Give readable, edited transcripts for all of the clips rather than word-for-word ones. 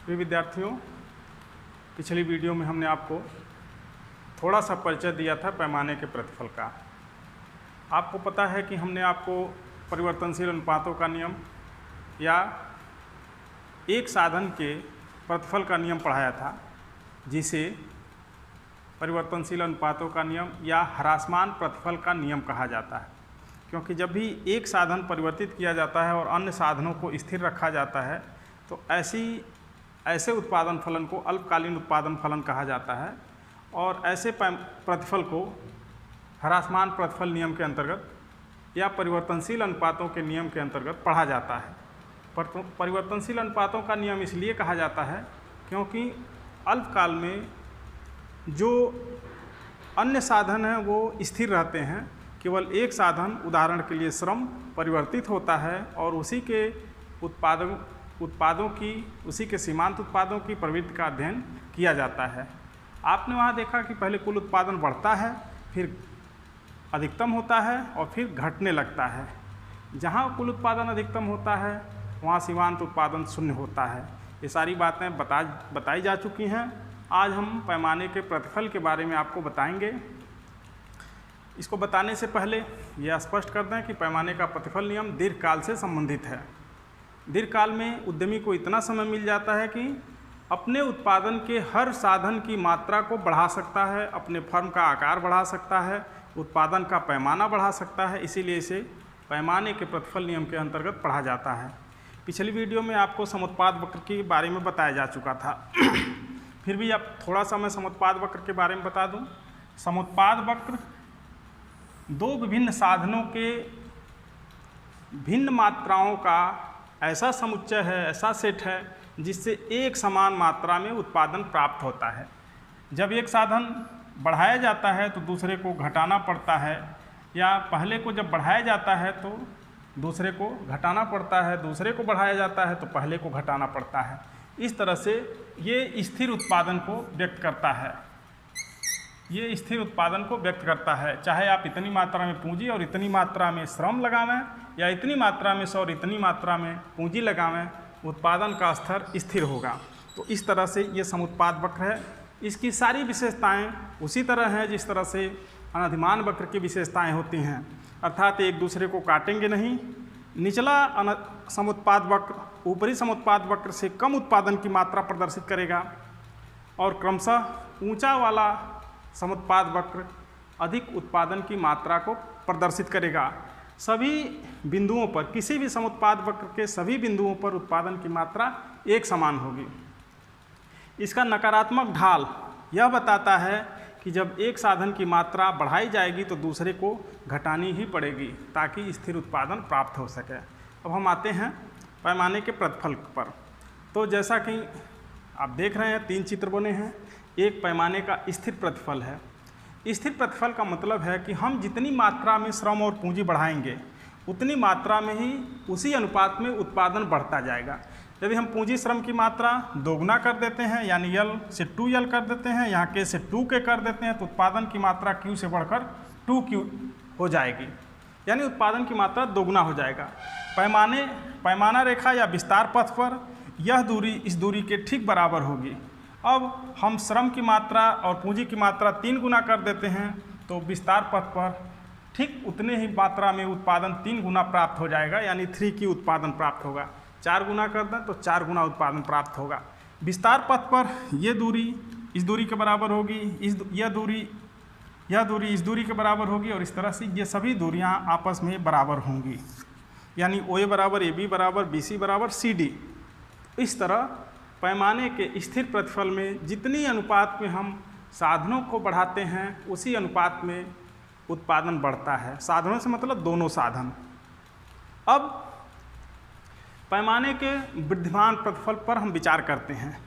प्रिय विद्यार्थियों, पिछली वीडियो में हमने आपको थोड़ा सा परिचय दिया था पैमाने के प्रतिफल का। आपको पता है कि हमने आपको परिवर्तनशील अनुपातों का नियम या एक साधन के प्रतिफल का नियम पढ़ाया था, जिसे परिवर्तनशील अनुपातों का नियम या ह्रासमान प्रतिफल का नियम कहा जाता है। क्योंकि जब भी एक साधन परिवर्तित किया जाता है और अन्य साधनों को स्थिर रखा जाता है तो ऐसे उत्पादन फलन को अल्पकालीन उत्पादन फलन कहा जाता है और ऐसे प्रतिफल को ह्रासमान प्रतिफल नियम के अंतर्गत या परिवर्तनशील अनुपातों के नियम के अंतर्गत पढ़ा जाता है। परिवर्तनशील अनुपातों का नियम इसलिए कहा जाता है क्योंकि अल्पकाल में जो अन्य साधन हैं वो स्थिर रहते हैं, केवल एक साधन उदाहरण के लिए श्रम परिवर्तित होता है और उसी के उसी के सीमांत उत्पादों की प्रवृत्ति का अध्ययन किया जाता है। आपने वहाँ देखा कि पहले कुल उत्पादन बढ़ता है, फिर अधिकतम होता है और फिर घटने लगता है। जहाँ कुल उत्पादन अधिकतम होता है वहाँ सीमांत उत्पादन शून्य होता है। ये सारी बातें बताई जा चुकी हैं। आज हम पैमाने के प्रतिफल के बारे में आपको बताएंगे। इसको बताने से पहले यह स्पष्ट कर दें कि पैमाने का प्रतिफल नियम दीर्घकाल से संबंधित है। दीर्घकाल में उद्यमी को इतना समय मिल जाता है कि अपने उत्पादन के हर साधन की मात्रा को बढ़ा सकता है, अपने फर्म का आकार बढ़ा सकता है, उत्पादन का पैमाना बढ़ा सकता है। इसीलिए इसे पैमाने के प्रतिफल नियम के अंतर्गत पढ़ा जाता है। पिछली वीडियो में आपको समुत्पाद वक्र के बारे में बताया जा चुका था। फिर भी अब थोड़ा सा मैं समुत्पाद वक्र के बारे में बता दूं। समुत्पाद वक्र दो विभिन्न साधनों के भिन्न मात्राओं का ऐसा समुच्चय है, ऐसा सेट है जिससे एक समान मात्रा में उत्पादन प्राप्त होता है। जब एक साधन बढ़ाया जाता है तो दूसरे को घटाना पड़ता है, या पहले को जब बढ़ाया जाता है तो दूसरे को घटाना पड़ता है, दूसरे को बढ़ाया जाता है तो पहले को घटाना पड़ता है। इस तरह से ये स्थिर उत्पादन को व्यक्त करता है। ये स्थिर उत्पादन को व्यक्त करता है, चाहे आप इतनी मात्रा में पूंजी और इतनी मात्रा में श्रम लगावें या इतनी मात्रा में और इतनी मात्रा में पूंजी लगावें, उत्पादन का स्तर स्थिर होगा। तो इस तरह से ये समुत्पाद वक्र है। इसकी सारी विशेषताएं उसी तरह हैं जिस तरह से अनधिमान वक्र की विशेषताएं होती हैं, अर्थात एक दूसरे को काटेंगे नहीं। निचला समुत्पाद वक्र ऊपरी समुत्पाद वक्र से कम उत्पादन की मात्रा प्रदर्शित करेगा और क्रमशः ऊंचा वाला समुत्पाद वक्र अधिक उत्पादन की मात्रा को प्रदर्शित करेगा। सभी बिंदुओं पर, किसी भी समुत्पाद वक्र के सभी बिंदुओं पर उत्पादन की मात्रा एक समान होगी। इसका नकारात्मक ढाल यह बताता है कि जब एक साधन की मात्रा बढ़ाई जाएगी तो दूसरे को घटानी ही पड़ेगी ताकि स्थिर उत्पादन प्राप्त हो सके। अब हम आते हैं पैमाने के प्रतिफल पर। तो जैसा कि आप देख रहे हैं, तीन चित्र बने हैं। एक पैमाने का स्थिर प्रतिफल है। स्थिर प्रतिफल का मतलब है कि हम जितनी मात्रा में श्रम और पूंजी बढ़ाएंगे उतनी मात्रा में ही उसी अनुपात में उत्पादन बढ़ता जाएगा। यदि हम पूंजी श्रम की मात्रा दोगुना कर देते हैं, यानी L से 2L कर देते हैं, यहाँ K से 2K कर देते हैं, तो उत्पादन की मात्रा Q से बढ़कर 2Q हो जाएगी, यानी उत्पादन की मात्रा दोगुना हो जाएगा। पैमाना रेखा या विस्तार पथ पर यह दूरी इस दूरी के ठीक बराबर होगी। अब हम श्रम की मात्रा और पूंजी की मात्रा 3 गुना कर देते हैं तो विस्तार पथ पर ठीक उतने ही मात्रा में उत्पादन 3 गुना प्राप्त हो जाएगा, यानी 3Q उत्पादन प्राप्त होगा। 4 गुना कर दें तो 4 गुना उत्पादन प्राप्त होगा। विस्तार पथ पर ये दूरी इस दूरी के बराबर होगी, यह दूरी इस दूरी के बराबर होगी और इस तरह से ये सभी दूरियां आपस में बराबर होंगी, यानी OA बराबर AB बराबर BC बराबर CD। इस तरह पैमाने के स्थिर प्रतिफल में जितनी अनुपात में हम साधनों को बढ़ाते हैं उसी अनुपात में उत्पादन बढ़ता है। साधनों से मतलब दोनों साधन। अब पैमाने के वृद्धिमान प्रतिफल पर हम विचार करते हैं।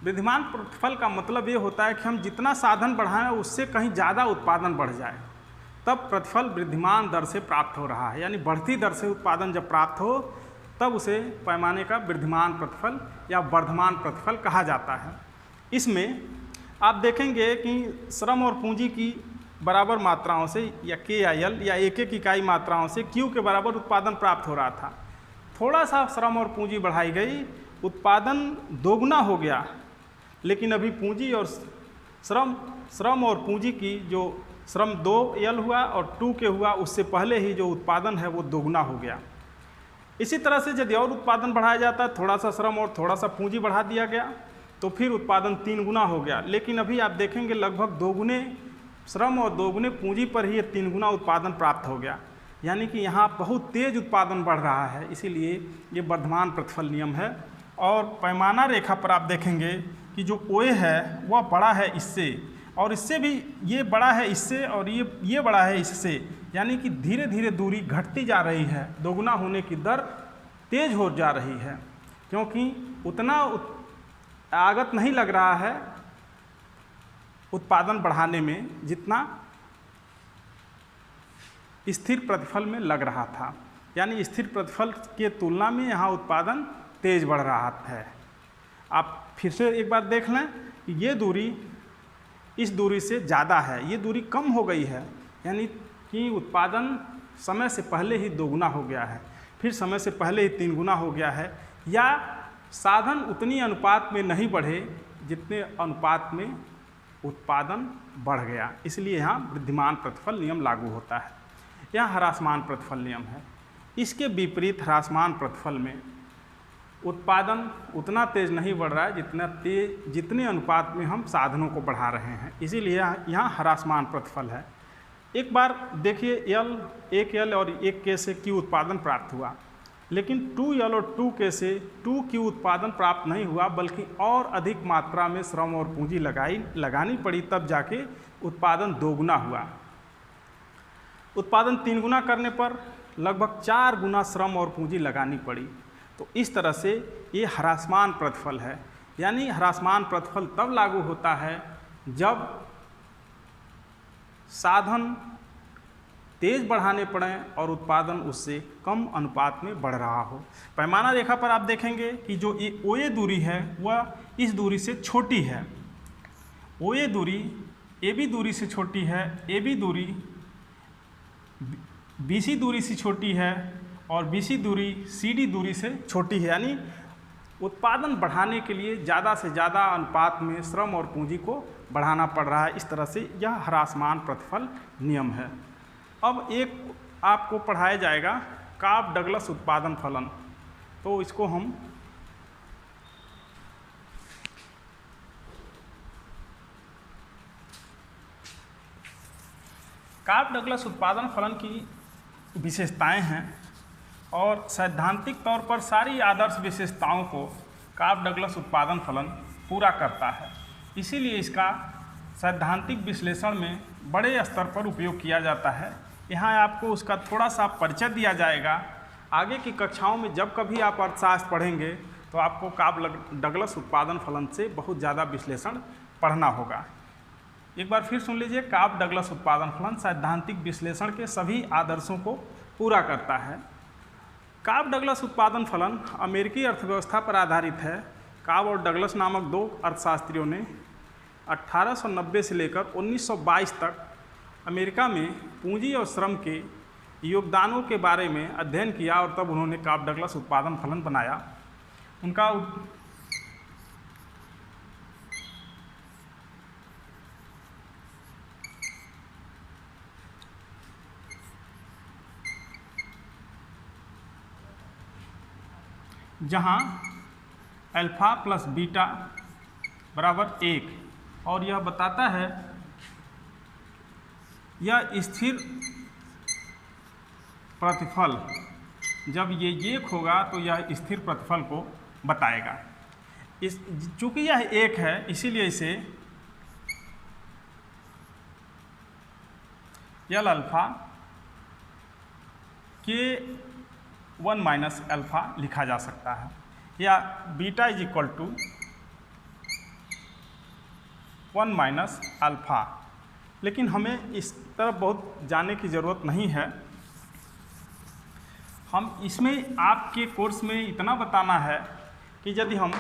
वृद्धिमान प्रतिफल का मतलब ये होता है कि हम जितना साधन बढ़ाएं उससे कहीं ज़्यादा उत्पादन बढ़ जाए, तब प्रतिफल वृद्धिमान दर से प्राप्त हो रहा है, यानी बढ़ती दर से उत्पादन जब प्राप्त हो तब उसे पैमाने का वृद्धिमान प्रतिफल या वर्धमान प्रतिफल कहा जाता है। इसमें आप देखेंगे कि श्रम और पूंजी की बराबर मात्राओं से या K या L या एक एक इकाई मात्राओं से Q के बराबर उत्पादन प्राप्त हो रहा था। थोड़ा सा श्रम और पूंजी बढ़ाई गई उत्पादन दोगुना हो गया, लेकिन अभी पूंजी और श्रम और पूंजी की जो श्रम 2L हुआ और 2K हुआ, उससे पहले ही जो उत्पादन है वो दोगुना हो गया। इसी तरह से यदि और उत्पादन बढ़ाया जाता है, थोड़ा सा श्रम और थोड़ा सा पूंजी बढ़ा दिया गया, तो फिर उत्पादन 3 गुना हो गया। लेकिन अभी आप देखेंगे लगभग 2 गुने श्रम और 2 गुने पूंजी पर ही 3 गुना उत्पादन प्राप्त हो गया, यानी कि यहाँ बहुत तेज उत्पादन बढ़ रहा है। इसीलिए ये वर्धमान प्रतिफल नियम है। और पैमाना रेखा पर आप देखेंगे कि जो OA है वह बड़ा है इससे, और इससे भी ये बड़ा है इससे, और ये बड़ा है इससे, यानी कि धीरे धीरे दूरी घटती जा रही है, दोगुना होने की दर तेज हो जा रही है, क्योंकि उतना लागत नहीं लग रहा है उत्पादन बढ़ाने में जितना स्थिर प्रतिफल में लग रहा था। यानी स्थिर प्रतिफल के तुलना में यहाँ उत्पादन तेज बढ़ रहा है। आप फिर से एक बार देख लें कि ये दूरी इस दूरी से ज़्यादा है, ये दूरी कम हो गई है, यानी कि उत्पादन समय से पहले ही 2 गुना हो गया है, फिर समय से पहले ही 3 गुना हो गया है, या साधन उतनी अनुपात में नहीं बढ़े जितने अनुपात में उत्पादन बढ़ गया। इसलिए यहाँ वृद्धिमान प्रतिफल नियम लागू होता है। यह ह्रासमान प्रतिफल नियम है। इसके विपरीत ह्रासमान प्रतिफल में उत्पादन उतना तेज नहीं बढ़ रहा है जितने अनुपात में हम साधनों को बढ़ा रहे हैं। इसीलिए यहाँ ह्रासमान प्रतिफल है। एक बार देखिए, एक L और 1K से Q उत्पादन प्राप्त हुआ, लेकिन 2L और 2K से 2Q उत्पादन प्राप्त नहीं हुआ, बल्कि और अधिक मात्रा में श्रम और पूंजी लगानी पड़ी, तब जाके उत्पादन 2 गुना हुआ। उत्पादन 3 गुना करने पर लगभग 4 गुना श्रम और पूंजी लगानी पड़ी। तो इस तरह से ये ह्रासमान प्रतिफल है। यानी ह्रासमान प्रतिफल तब लागू होता है जब साधन तेज बढ़ाने पड़ें और उत्पादन उससे कम अनुपात में बढ़ रहा हो। पैमाना रेखा पर आप देखेंगे कि जो ये OA दूरी है वह इस दूरी से छोटी है। OA दूरी AB दूरी से छोटी है, AB दूरी BC दूरी से छोटी है, और BC दूरी CD दूरी से छोटी है। यानी उत्पादन बढ़ाने के लिए ज़्यादा से ज़्यादा अनुपात में श्रम और पूंजी को बढ़ाना पड़ रहा है। इस तरह से यह ह्रासमान प्रतिफल नियम है। अब एक आपको पढ़ाया जाएगा काब डगलस उत्पादन फलन। तो इसको हम काब डगलस उत्पादन फलन की विशेषताएं हैं, और सैद्धांतिक तौर पर सारी आदर्श विशेषताओं को काब डगलस उत्पादन फलन पूरा करता है। इसीलिए इसका सैद्धांतिक विश्लेषण में बड़े स्तर पर उपयोग किया जाता है। यहाँ आपको उसका थोड़ा सा परिचय दिया जाएगा। आगे की कक्षाओं में जब कभी आप अर्थशास्त्र पढ़ेंगे तो आपको काब डगलस उत्पादन फलन से बहुत ज़्यादा विश्लेषण पढ़ना होगा। एक बार फिर सुन लीजिए, काब डगलस उत्पादन फलन सैद्धांतिक विश्लेषण के सभी आदर्शों को पूरा करता है। काब डगलस उत्पादन फलन अमेरिकी अर्थव्यवस्था पर आधारित है। काब और डगलस नामक 2 अर्थशास्त्रियों ने 1890 से लेकर 1922 तक अमेरिका में पूंजी और श्रम के योगदानों के बारे में अध्ययन किया, और तब उन्होंने काब डगलस उत्पादन फलन बनाया। उनका जहाँ अल्फा प्लस बीटा बराबर 1, और यह बताता है यह स्थिर प्रतिफल जब ये 1 होगा तो यह स्थिर प्रतिफल को बताएगा। चूँकि यह 1 है इसीलिए इसे L अल्फा के 1 माइनस अल्फ़ा लिखा जा सकता है, या beta is equal to 1 minus alpha. लेकिन हमें इस तरफ बहुत जाने की ज़रूरत नहीं है। हम इसमें आपके कोर्स में इतना बताना है कि यदि हम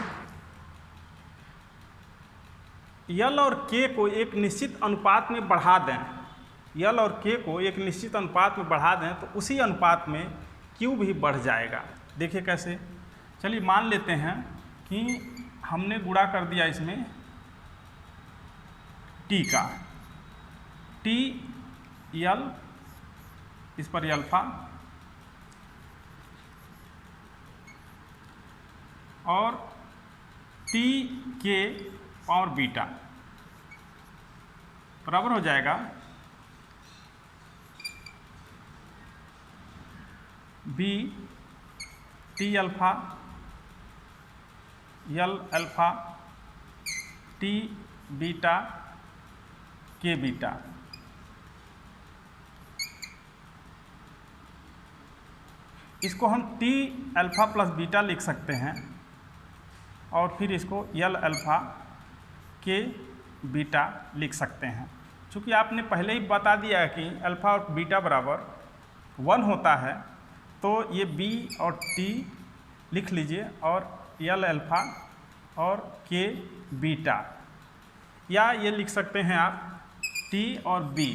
L और K को एक निश्चित अनुपात में बढ़ा दें, L और K को एक निश्चित अनुपात में बढ़ा दें, तो उसी अनुपात में Q भी बढ़ जाएगा। देखिए कैसे। चलिए मान लेते हैं कि हमने गुणा कर दिया इसमें टी का, टी यल, इस पर अल्फा और टी के और बीटा बराबर हो जाएगा बी टी अल्फा यल अल्फा टी बीटा के बीटा। इसको हम टी अल्फा प्लस बीटा लिख सकते हैं और फिर इसको यल अल्फा के बीटा लिख सकते हैं। चूँकि आपने पहले ही बता दिया है कि अल्फ़ा और बीटा बराबर 1 होता है, तो ये बी और टी लिख लीजिए और यल अल्फ़ा और के बीटा, या ये लिख सकते हैं आप टी और बी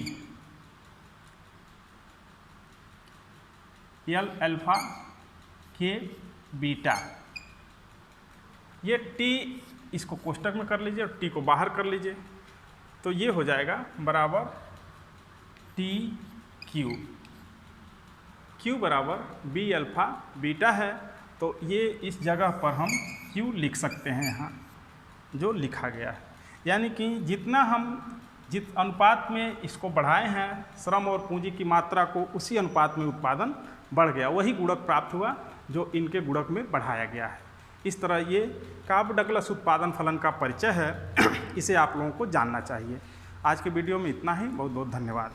यल अल्फ़ा के बीटा। ये टी इसको कोष्टक में कर लीजिए और टी को बाहर कर लीजिए, तो ये हो जाएगा बराबर टी क्यू, क्यू बराबर बी अल्फ़ा बीटा है, तो ये इस जगह पर हम क्यू लिख सकते हैं यहाँ जो लिखा गया है। यानी कि जिस अनुपात में इसको बढ़ाए हैं श्रम और पूंजी की मात्रा को, उसी अनुपात में उत्पादन बढ़ गया, वही गुणक प्राप्त हुआ जो इनके गुणक में बढ़ाया गया है। इस तरह ये काब-डगलस उत्पादन फलन का परिचय है, इसे आप लोगों को जानना चाहिए। आज के वीडियो में इतना ही, बहुत बहुत धन्यवाद।